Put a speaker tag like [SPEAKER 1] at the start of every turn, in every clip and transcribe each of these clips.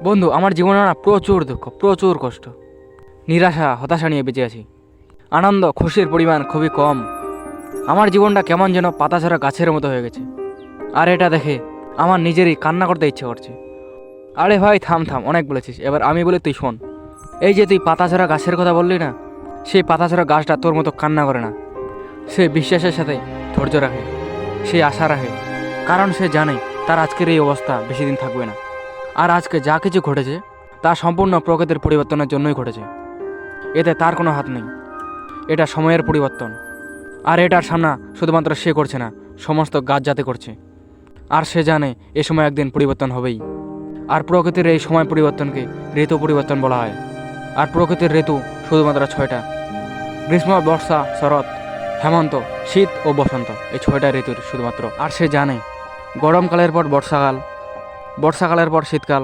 [SPEAKER 1] বন্ধু, আমার জীবনে না প্রচুর দুঃখ, প্রচুর কষ্ট, নিরাশা, হতাশা নিয়ে বেঁচে আছি। আনন্দ খুশির পরিমাণ খুবই কম। আমার জীবনটা কেমন যেন পাতাছাড়া গাছের মতো হয়ে গেছে। আর এটা দেখে আমার নিজেরই কান্না করতে ইচ্ছে করছে। আরে ভাই, থাম থাম, অনেক বলেছিস, এবার আমি বলে তুই শোন। এই যে তুই পাতাছাড়া গাছের কথা বললি না, সেই পাতাছাড়া গাছটা তোর মতো কান্না করে না। সে বিশ্বাসের সাথে ধৈর্য রাখে, সে আশা রাখে, কারণ সে জানে তার আজকের এই অবস্থা বেশি দিন থাকবে না। আর আজকে যা কিছু ঘটেছে তা সম্পূর্ণ প্রকৃতির পরিবর্তনের জন্যই ঘটেছে। এতে তার কোনো হাত নেই, এটা সময়ের পরিবর্তন। আর এটার সামনা শুধুমাত্র সে করছে না, সমস্ত গাছ জাতি করছে। আর সে জানে এ সময় একদিন পরিবর্তন হবেই। আর প্রকৃতির এই সময় পরিবর্তনকে ঋতু পরিবর্তন বলা হয়। আর প্রকৃতির ঋতু শুধুমাত্র 6টা: গ্রীষ্ম, বর্ষা, শরৎ, হেমন্ত, শীত ও বসন্ত। এই 6টা ঋতুর শুধুমাত্র। আর সে জানে গরমকালের পর বর্ষাকাল, বর্ষাকালের পর শীতকাল,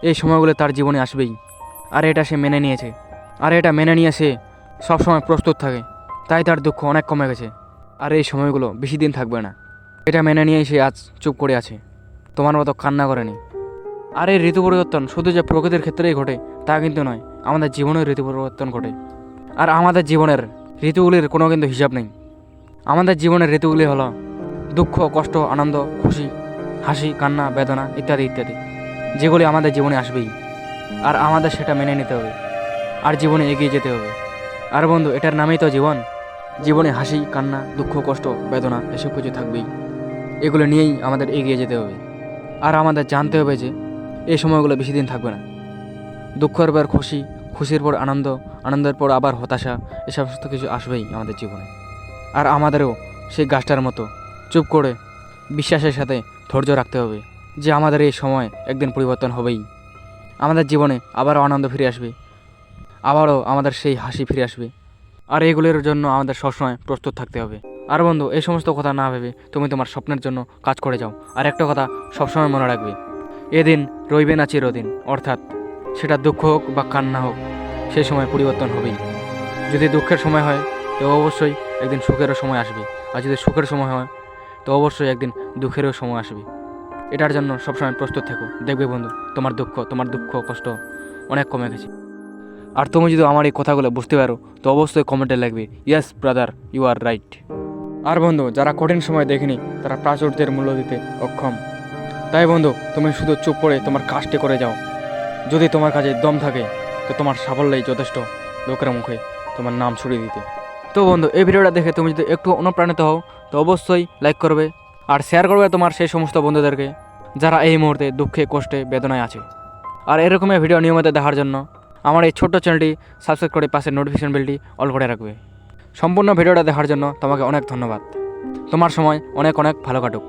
[SPEAKER 1] এই সময়গুলো তার জীবনে আসবেই। আর এটা সে মেনে নিয়েছে। আর এটা মেনে নিয়ে সে সবসময় প্রস্তুত থাকে। তাই তার দুঃখ অনেক কমে গেছে। আর এই সময়গুলো বেশি দিন থাকবে না, এটা মেনে নিয়েই সে আজ চুপ করে আছে, তোমার মতো কান্না করেনি। আর এই ঋতু পরিবর্তন শুধু যে প্রকৃতির ক্ষেত্রেই ঘটে তা কিন্তু নয়, আমাদের জীবনেও ঋতু পরিবর্তন ঘটে। আর আমাদের জীবনের ঋতুগুলির কোনো কিন্তু হিসাব নেই। আমাদের জীবনের ঋতুগুলি হলো দুঃখ, কষ্ট, আনন্দ, খুশি, হাসি, কান্না, বেদনা ইত্যাদি ইত্যাদি, যেগুলি আমাদের জীবনে আসবেই। আর আমাদের সেটা মেনে নিতে হবে, আর জীবনে এগিয়ে যেতে হবে। আর বন্ধু, এটার নামেই তো জীবন। জীবনে হাসি, কান্না, দুঃখ, কষ্ট, বেদনা এসব কিছু থাকবেই। এগুলো নিয়েই আমাদের এগিয়ে যেতে হবে। আর আমাদের জানতে হবে যে এই সময়গুলো বেশি দিন থাকবে না। দুঃখের পর খুশি, খুশির পর আনন্দ, আনন্দের পর আবার হতাশা, এ সমস্ত কিছু আসবেই আমাদের জীবনে। আর আমাদেরও সেই গাছটার মতো চুপ করে বিশ্বাসের সাথে ধৈর্য রাখতে হবে যে আমাদের এই সময় একদিন পরিবর্তন হবেই। আমাদের জীবনে আবারও আনন্দ ফিরে আসবে, আবারও আমাদের সেই হাসি ফিরে আসবে। আর এগুলোর জন্য আমাদের সবসময় প্রস্তুত থাকতে হবে। আর বন্ধু, এই সমস্ত কথা না ভেবে তুমি তোমার স্বপ্নের জন্য কাজ করে যাও। আর একটা কথা সবসময় মনে রাখবে, এদিন রইবে না চিরদিন। অর্থাৎ সেটা দুঃখ হোক বা কান্না হোক, সেই সময় পরিবর্তন হবেই। যদি দুঃখের সময় হয় তো অবশ্যই একদিন সুখেরও সময় আসবে। আর যদি সুখের সময় হয় তো অবশ্যই একদিন দুঃখেরও সময় আসবে। এটার জন্য সবসময় প্রস্তুত থেকো। দেখবে বন্ধু, তোমার দুঃখ কষ্ট অনেক কমে গেছে। আর তুমি যদি আমার এই কথাগুলো বুঝতে পারো তো অবশ্যই কমেন্টে লিখবে, yes brother, you are right. আর বন্ধু, যারা কঠিন সময় দেখেনি তারা প্রাচুর্যের মূল্য দিতে অক্ষম। তাই বন্ধু, তুমি শুধু চুপ করে তোমার কাজটি করে যাও। যদি তোমার কাজে দম থাকে তো তোমার সাফল্যই যথেষ্ট লোকের মুখে তোমার নাম ছড়িয়ে দিতে। তো বন্ধু, এই ভিডিওটা দেখে তুমি যদি একটু অনুপ্রাণিত হও তো অবশ্যই লাইক করবে আর শেয়ার করবে তোমার সেই সমস্ত বন্ধুদেরকে যারা এই মুহূর্তে দুঃখে, কষ্টে, বেদনায় আছে। আর এরকমের ভিডিও নিয়মিত দেখার জন্য আমার এই ছোট্ট চ্যানেলটি সাবস্ক্রাইব করে পাশে নোটিফিকেশন বেলটি অল করে রাখবে। সম্পূর্ণ ভিডিওটা দেখার জন্য তোমাকে অনেক ধন্যবাদ। তোমার সময় অনেক অনেক ভালো কাটুক।